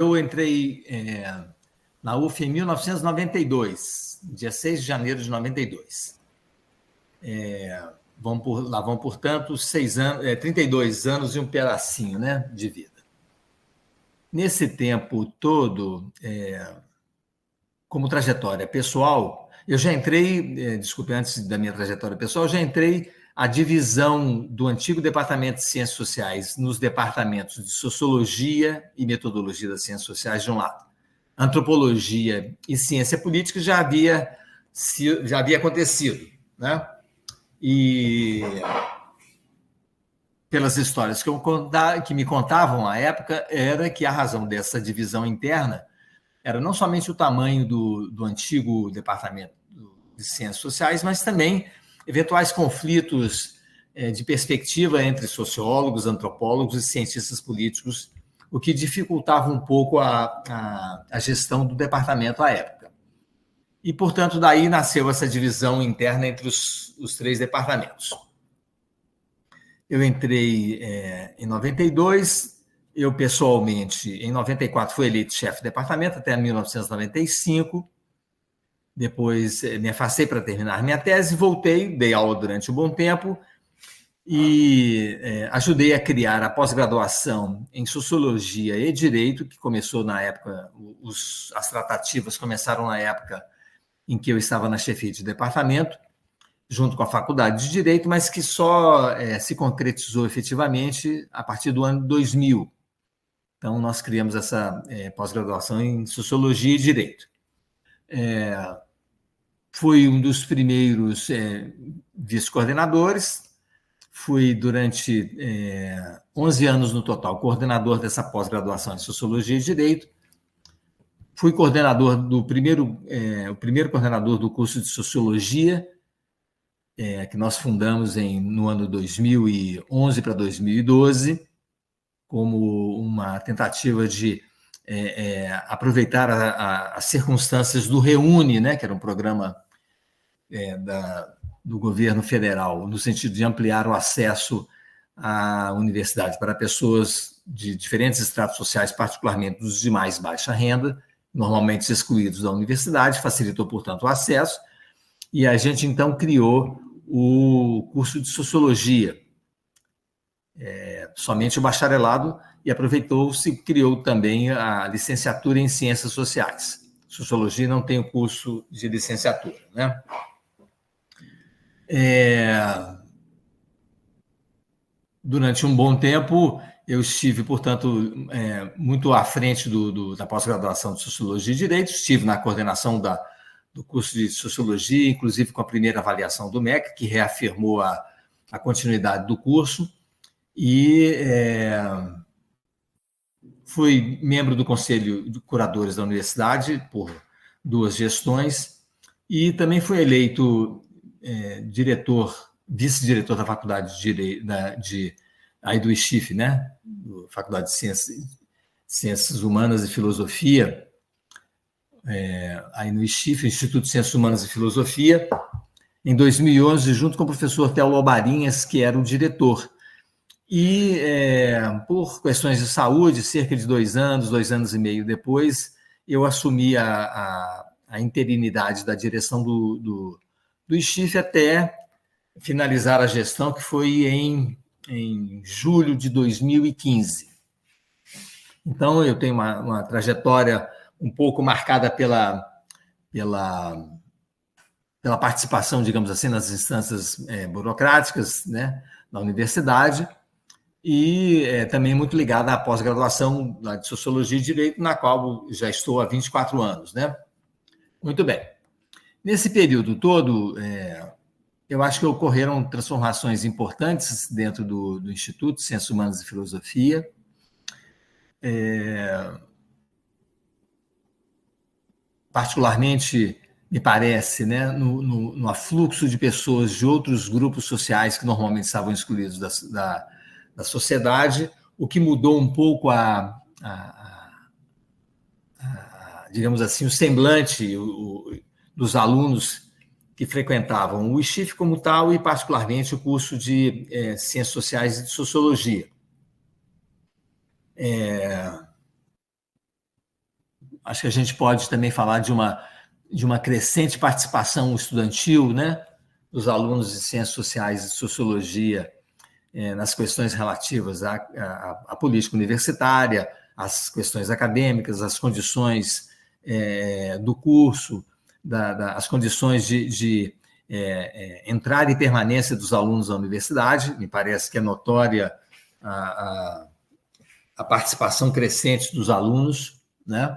Eu entrei na UF em 1992, dia 6 de janeiro de 92. Lá vão, portanto, 32 anos e um pedacinho, né, de vida. Nesse tempo todo, como trajetória pessoal, eu já entrei, desculpe, antes da minha trajetória pessoal, eu já entrei a divisão do antigo Departamento de Ciências Sociais nos departamentos de Sociologia e Metodologia das Ciências Sociais, de um lado. Antropologia e Ciência Política já havia acontecido, né? E pelas histórias que me contavam à época, era que a razão dessa divisão interna era não somente o tamanho do antigo Departamento de Ciências Sociais, mas também eventuais conflitos de perspectiva entre sociólogos, antropólogos e cientistas políticos, o que dificultava um pouco a gestão do departamento à época. E, portanto, daí nasceu essa divisão interna entre os três departamentos. Eu entrei em 92, eu pessoalmente, em 94, fui eleito chefe de departamento até 1995, depois me afastei para terminar minha tese, voltei, dei aula durante um bom tempo e ajudei a criar a pós-graduação em Sociologia e Direito, que começou na época, as tratativas começaram na época em que eu estava na chefia de departamento, junto com a Faculdade de Direito, mas que só se concretizou efetivamente a partir do ano 2000. Então, nós criamos essa pós-graduação em Sociologia e Direito. Fui um dos primeiros vice-coordenadores, fui durante 11 anos no total coordenador dessa pós-graduação em Sociologia e Direito, fui coordenador o primeiro coordenador do curso de Sociologia, que nós fundamos no ano 2011 para 2012, como uma tentativa de aproveitar as circunstâncias do Reúne, né, que era um programa do governo federal, no sentido de ampliar o acesso à universidade para pessoas de diferentes estratos sociais, particularmente dos de mais baixa renda, normalmente excluídos da universidade, facilitou, portanto, o acesso, e a gente, então, criou o curso de Sociologia, somente o bacharelado, e aproveitou-se, criou também a licenciatura em Ciências Sociais. Sociologia não tem o curso de licenciatura, né? Durante um bom tempo, eu estive, portanto, muito à frente da pós-graduação de Sociologia e Direito, estive na coordenação do curso de Sociologia, inclusive com a primeira avaliação do MEC, que reafirmou a continuidade do curso, e fui membro do Conselho de Curadores da Universidade por 2 gestões, e também fui eleito vice-diretor da Faculdade de Direito, aí do ISCHIF, né? Faculdade de Ciências Humanas e Filosofia, aí no ISCHIF, Instituto de Ciências Humanas e Filosofia, em 2011, junto com o professor Theo Barinhas, que era o diretor. E, por questões de saúde, cerca de 2 anos e meio depois, eu assumi a interinidade da direção do ISCHIF até finalizar a gestão, que foi em julho de 2015. Então, eu tenho uma trajetória um pouco marcada pela participação, digamos assim, nas instâncias burocráticas, né, na universidade, e também muito ligada à pós-graduação de Sociologia e Direito, na qual já estou há 24 anos. Né? Muito bem. Nesse período todo, eu acho que ocorreram transformações importantes dentro do Instituto de Ciências Humanas e Filosofia. Particularmente, me parece, né, no afluxo de pessoas de outros grupos sociais que normalmente estavam excluídos da sociedade, o que mudou um pouco digamos assim, o semblante dos alunos que frequentavam o ISCHIF como tal e, particularmente, o curso de Ciências Sociais e de Sociologia. acho que a gente pode também falar de uma crescente participação estudantil, né, dos alunos de Ciências Sociais e Sociologia nas questões relativas à política universitária, às questões acadêmicas, às condições do curso, as condições de entrada e permanência dos alunos na universidade. Me parece que é notória a participação crescente dos alunos, né?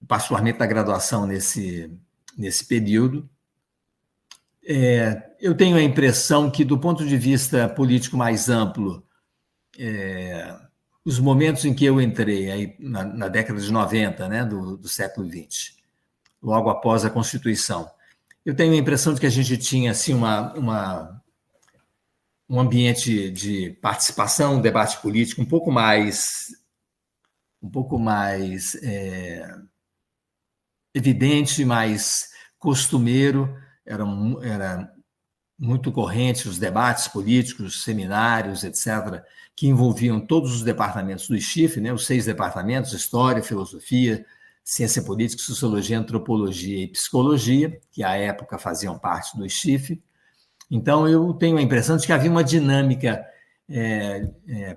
Particularmente da graduação nesse período. Eu tenho a impressão que, do ponto de vista político mais amplo, os momentos em que eu entrei, aí, na década de 90, né, do século XX, logo após a Constituição, eu tenho a impressão de que a gente tinha assim, um ambiente de participação, um debate político um pouco mais evidente, mais costumeiro. Era muito corrente os debates políticos, seminários, etc., que envolviam todos os departamentos do ISChif, né, os 6 departamentos: História, Filosofia, Ciência Política, Sociologia, Antropologia e Psicologia, que à época faziam parte do ISChif. Então, eu tenho a impressão de que havia uma dinâmica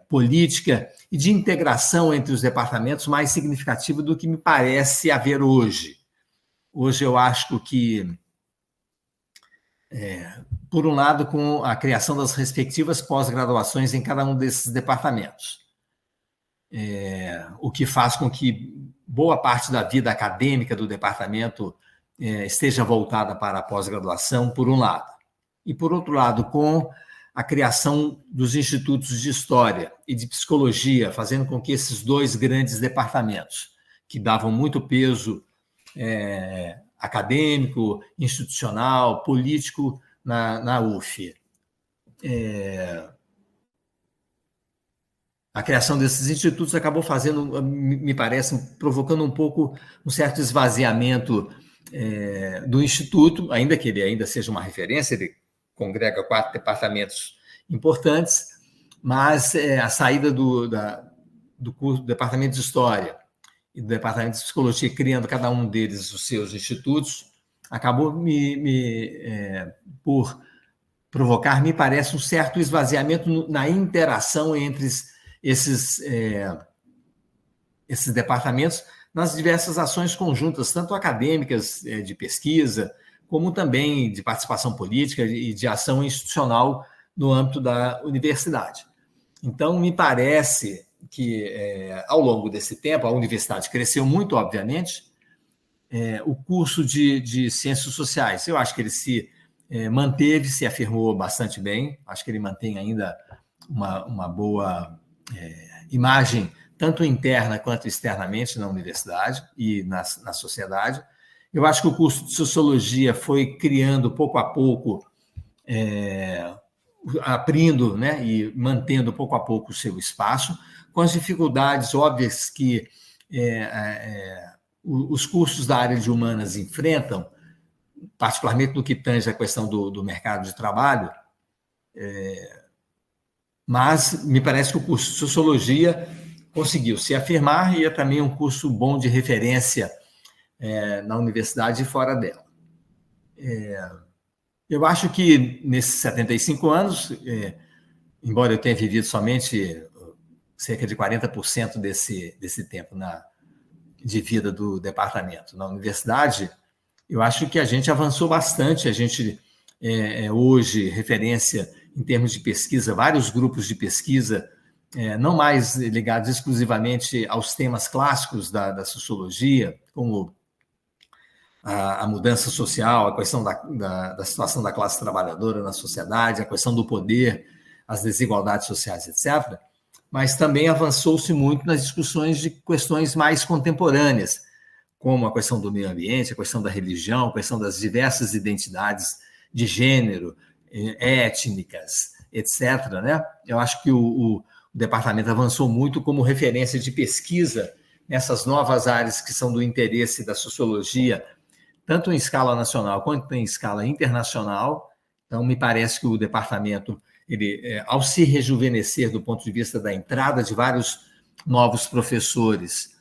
política e de integração entre os departamentos mais significativa do que me parece haver hoje. Hoje eu acho que, por um lado, com a criação das respectivas pós-graduações em cada um desses departamentos, o que faz com que boa parte da vida acadêmica do departamento esteja voltada para a pós-graduação, por um lado. E, por outro lado, com a criação dos institutos de História e de Psicologia, fazendo com que esses 2 grandes departamentos, que davam muito peso acadêmico, institucional, político na UF, a criação desses institutos acabou fazendo, me parece, provocando um pouco um certo esvaziamento do Instituto, ainda que ele ainda seja uma referência. Ele congrega 4 departamentos importantes, mas a saída do curso do Departamento de História e do Departamento de Psicologia, criando cada um deles os seus institutos, acabou por provocar, me parece, um certo esvaziamento na interação entre esses departamentos nas diversas ações conjuntas, tanto acadêmicas, de pesquisa, como também de participação política e de ação institucional no âmbito da universidade. Então, me parece que, ao longo desse tempo, a universidade cresceu muito, obviamente. O curso de Ciências Sociais, eu acho que ele se manteve, se afirmou bastante bem. Acho que ele mantém ainda uma boa imagem, tanto interna quanto externamente, na universidade e na sociedade. Eu acho que o curso de Sociologia foi criando, pouco a pouco, abrindo, né, e mantendo, pouco a pouco, o seu espaço, com as dificuldades óbvias que os cursos da área de humanas enfrentam, particularmente no que tange a questão do mercado de trabalho. Mas me parece que o curso de Sociologia conseguiu se afirmar e é também um curso bom de referência na universidade e fora dela. Eu acho que, nesses 75 anos, embora eu tenha vivido somente cerca de 40% desse tempo de vida do departamento na universidade, eu acho que a gente avançou bastante. A gente hoje referência em termos de pesquisa, vários grupos de pesquisa, não mais ligados exclusivamente aos temas clássicos da sociologia, como a mudança social, a questão da situação da classe trabalhadora na sociedade, a questão do poder, as desigualdades sociais, etc., mas também avançou-se muito nas discussões de questões mais contemporâneas, como a questão do meio ambiente, a questão da religião, a questão das diversas identidades de gênero, étnicas, etc., né? Eu acho que o departamento avançou muito como referência de pesquisa nessas novas áreas que são do interesse da sociologia, tanto em escala nacional quanto em escala internacional. Então, me parece que o departamento, ao se rejuvenescer do ponto de vista da entrada de vários novos professores,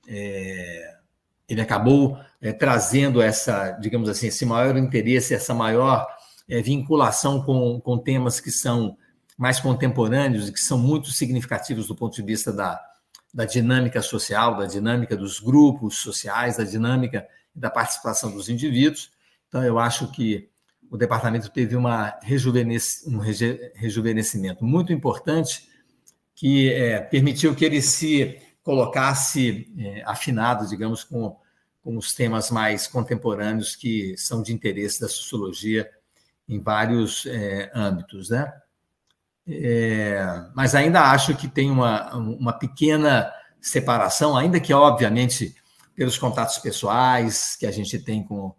ele acabou trazendo essa, digamos assim, esse maior interesse, essa maior vinculação com temas que são mais contemporâneos e que são muito significativos do ponto de vista da dinâmica social, da dinâmica dos grupos sociais, da dinâmica da participação dos indivíduos. Então, eu acho que o departamento teve um rejuvenescimento muito importante que permitiu que ele se colocasse afinado, digamos, com os temas mais contemporâneos que são de interesse da sociologia em vários âmbitos, né? Mas ainda acho que tem uma pequena separação, ainda que, obviamente, pelos contatos pessoais que a gente tem com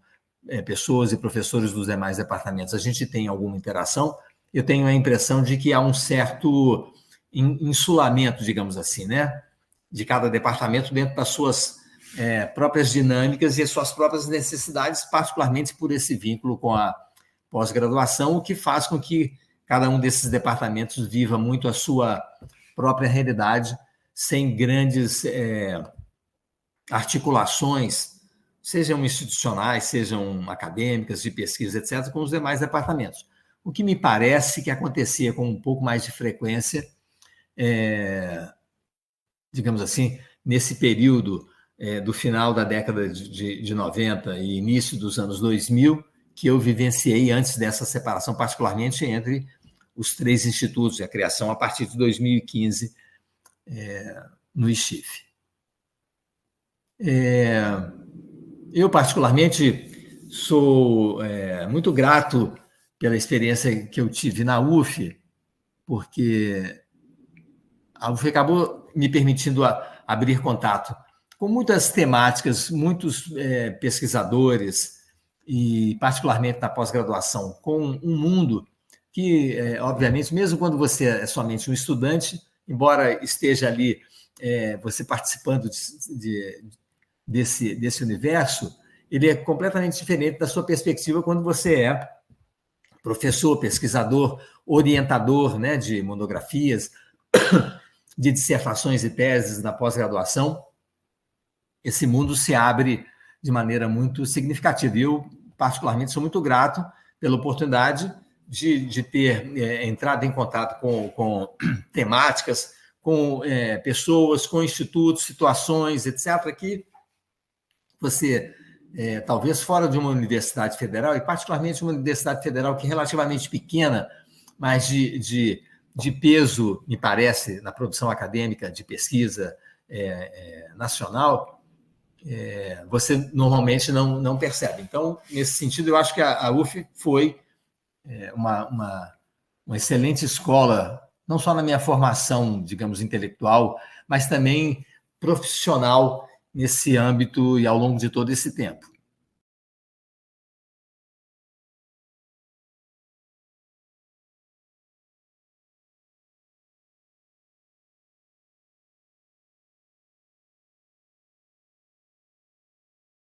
pessoas e professores dos demais departamentos, a gente tem alguma interação. Eu tenho a impressão de que há um certo insulamento, digamos assim, né, de cada departamento dentro das suas próprias dinâmicas e as suas próprias necessidades, particularmente por esse vínculo com a pós-graduação, o que faz com que cada um desses departamentos viva muito a sua própria realidade, sem grandes articulações, sejam institucionais, sejam acadêmicas, de pesquisa, etc., com os demais departamentos. O que me parece que acontecia com um pouco mais de frequência, digamos assim, nesse período do final da década de 90 e início dos anos 2000, que eu vivenciei antes dessa separação, particularmente entre os 3 institutos e a criação a partir de 2015 no IXIF. Eu, particularmente, sou muito grato pela experiência que eu tive na UF, porque a UF acabou me permitindo abrir contato com muitas temáticas, muitos pesquisadores, e particularmente na pós-graduação, com um mundo que, obviamente, mesmo quando você é somente um estudante, embora esteja ali você participando desse universo, ele é completamente diferente da sua perspectiva quando você é professor, pesquisador, orientador, né, de monografias, de dissertações e teses na pós-graduação. Esse mundo se abre de maneira muito significativa. E eu, particularmente, sou muito grato pela oportunidade de ter entrado em contato com temáticas, com pessoas, com institutos, situações, etc., que você, talvez fora de uma universidade federal, e particularmente uma universidade federal que é relativamente pequena, mas de peso, me parece, na produção acadêmica de pesquisa nacional, você normalmente não percebe. Então, nesse sentido, eu acho que a UF foi uma excelente escola, não só na minha formação, digamos, intelectual, mas também profissional nesse âmbito e ao longo de todo esse tempo.